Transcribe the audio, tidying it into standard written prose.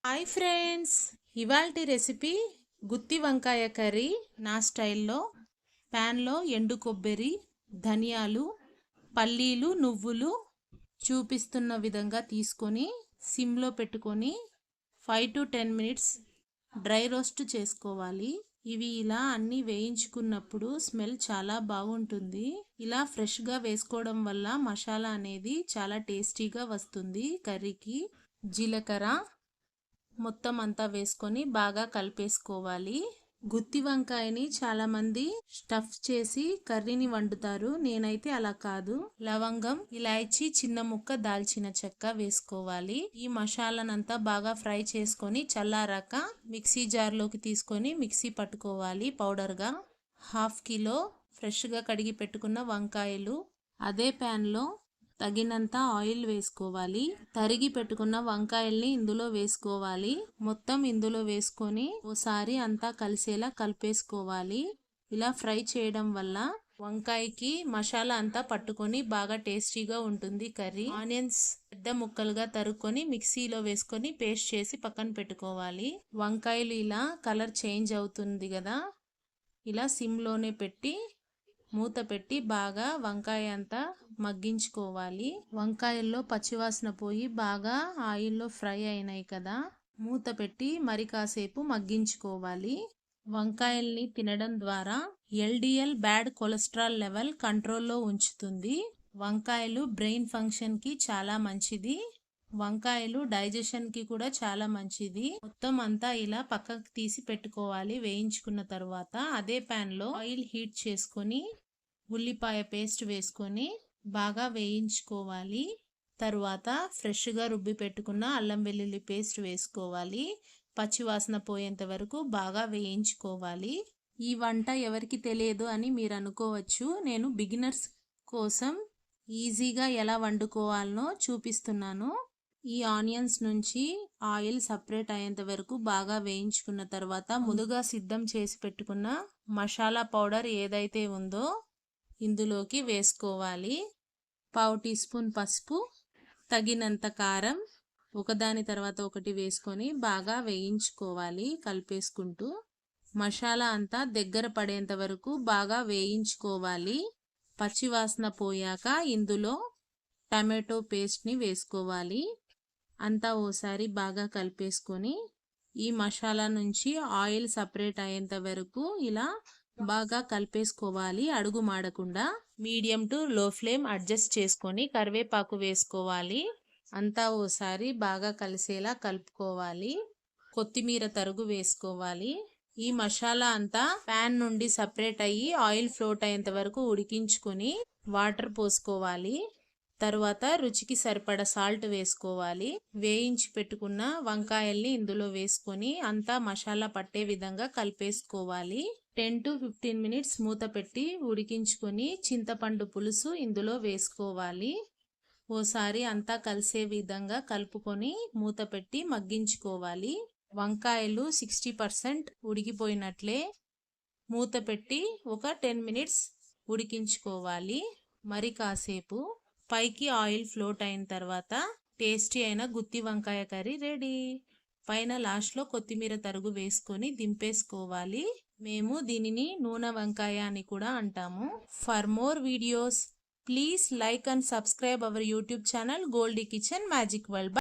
Hi friends, ఇవాల్టి recipe గుత్తి వంకాయ curry. నా స్టైల్లో ప్యాన్లో ఎండు కొబ్బరి, ధనియాలు, పల్లీలు, నువ్వులు చూపిస్తున్న విధంగా తీసుకొని సిమ్లో పెట్టుకొని 5 to 10 minutes డ్రై రోస్ట్ చేసుకోవాలి. ఇవి ఇలా అన్నీ వేయించుకున్నప్పుడు స్మెల్ చాలా బాగుంటుంది. ఇలా ఫ్రెష్గా వేసుకోవడం వల్ల మసాలా అనేది చాలా టేస్టీగా వస్తుంది కర్రీకి. జీలకర్ర మొత్తం అంతా వేసుకొని బాగా కలిపేసుకోవాలి. గుత్తి వంకాయని చాలా మంది స్టఫ్ చేసి కర్రీని వండుతారు. నేనైతే అలా కాదు. లవంగం, ఇలాచి, చిన్న ముక్క దాల్చిన చెక్క వేసుకోవాలి. ఈ మసాలానంతా బాగా ఫ్రై చేసుకొని చల్లారాక మిక్సీ జార్లోకి తీసుకొని మిక్సీ పట్టుకోవాలి పౌడర్గా. 1/2 కిలో ఫ్రెష్గా కడిగి పెట్టుకున్న వంకాయలు, అదే ప్యాన్లో తగినంత ఆయిల్ వేసుకోవాలి. తరిగి పెట్టుకున్న వంకాయల్ని ఇందులో వేసుకోవాలి. మొత్తం ఇందులో వేసుకొని ఓసారి అంతా కలిసేలా కలిపేసుకోవాలి. ఇలా ఫ్రై చేయడం వల్ల వంకాయకి మసాలా అంతా పట్టుకొని బాగా టేస్టీగా ఉంటుంది కర్రీ. ఆనియన్స్ పెద్ద ముక్కలుగా తరుక్కొని మిక్సీలో వేసుకొని పేస్ట్ చేసి పక్కన పెట్టుకోవాలి. వంకాయలు ఇలా కలర్ చేంజ్ అవుతుంది కదా, ఇలా సిమ్లోనే పెట్టి మూత పెట్టి బాగా వంకాయ అంతా మగ్గించుకోవాలి. వంకాయల్లో పచ్చివాసన పోయి బాగా ఆయిల్లో ఫ్రై అయినాయి కదా, మూత పెట్టి మరి కాసేపు మగ్గించుకోవాలి. వంకాయల్ని తినడం ద్వారా LDL బ్యాడ్ కొలెస్ట్రాల్ లెవెల్ కంట్రోల్లో ఉంచుతుంది. వంకాయలు బ్రెయిన్ ఫంక్షన్కి చాలా మంచిది. వంకాయలు డైజెషన్కి కూడా చాలా మంచిది. మొత్తం అంతా ఇలా పక్కకు తీసి పెట్టుకోవాలి. వేయించుకున్న తర్వాత అదే ప్యాన్లో ఆయిల్ హీట్ చేసుకొని ఉల్లిపాయ పేస్ట్ వేసుకొని బాగా వేయించుకోవాలి. తరువాత ఫ్రెష్గా రుబ్బి పెట్టుకున్న అల్లం వెల్లుల్లి పేస్ట్ వేసుకోవాలి. పచ్చివాసన పోయేంత వరకు బాగా వేయించుకోవాలి. ఈ వంట ఎవరికి తెలియదు అని మీరు అనుకోవచ్చు. నేను బిగినర్స్ కోసం ఈజీగా ఎలా వండుకోవాలనో చూపిస్తున్నాను. ఈ ఆనియన్స్ నుంచి ఆయిల్ సపరేట్ అయ్యేంత వరకు బాగా వేయించుకున్న తర్వాత ముందుగా సిద్ధం చేసి పెట్టుకున్న మసాలా పౌడర్ ఏదైతే ఉందో ఇందులోకి వేసుకోవాలి. 1/2 టీ స్పూన్ పసుపు, తగినంత కారం ఒకదాని తర్వాత ఒకటి వేసుకొని బాగా వేయించుకోవాలి కలిపేసుకుంటూ. మసాలా అంతా దగ్గర పడేంత వరకు బాగా వేయించుకోవాలి. పచ్చివాసన పోయాక ఇందులో టమాటో పేస్ట్ని వేసుకోవాలి. అంతా ఓసారి బాగా కలిపేసుకొని ఈ మసాలా నుంచి ఆయిల్ సపరేట్ అయ్యేంత వరకు ఇలా బాగా కలిపేసుకోవాలి. అడుగు మాడకుండా మీడియం టు లో ఫ్లేమ్ అడ్జస్ట్ చేసుకొని కరివేపాకు వేసుకోవాలి. అంతా ఓసారి బాగా కలిసేలా కలుపుకోవాలి. కొత్తిమీర తరుగు వేసుకోవాలి. ఈ మసాలా అంతా ప్యాన్ నుండి సపరేట్ అయ్యి ఆయిల్ ఫ్లోట్ అయ్యేంత వరకు ఉడికించుకొని వాటర్ పోసుకోవాలి. తరువాత రుచికి సరిపడ సాల్ట్ వేసుకోవాలి. వేయించి పెట్టుకున్న వంకాయల్ని ఇందులో వేసుకొని అంతా మసాలా పట్టే విధంగా కలిపేసుకోవాలి. 10 to 15 minutes మూత పెట్టి ఉడికించుకొని చింతపండు పులుసు ఇందులో వేసుకోవాలి. ఓసారి అంతా కలిసే విధంగా కలుపుకొని మూత పెట్టి మగ్గించుకోవాలి. వంకాయలు 60% ఉడికిపోయినట్లే. మూత పెట్టి ఒక 10 minutes ఉడికించుకోవాలి. మరి కాసేపు పైకి ఆయిల్ ఫ్లోట్ అయిన తర్వాత టేస్టీ అయిన గుత్తి వంకాయ కర్రీ రెడీ. పైన లాస్ట్లో కొత్తిమీర తరుగు వేసుకొని దింపేసుకోవాలి. మేము దీనిని నూనె వంకాయ అని కూడా అంటాము. For more videos please like and subscribe our YouTube channel Goldie kitchen magic world.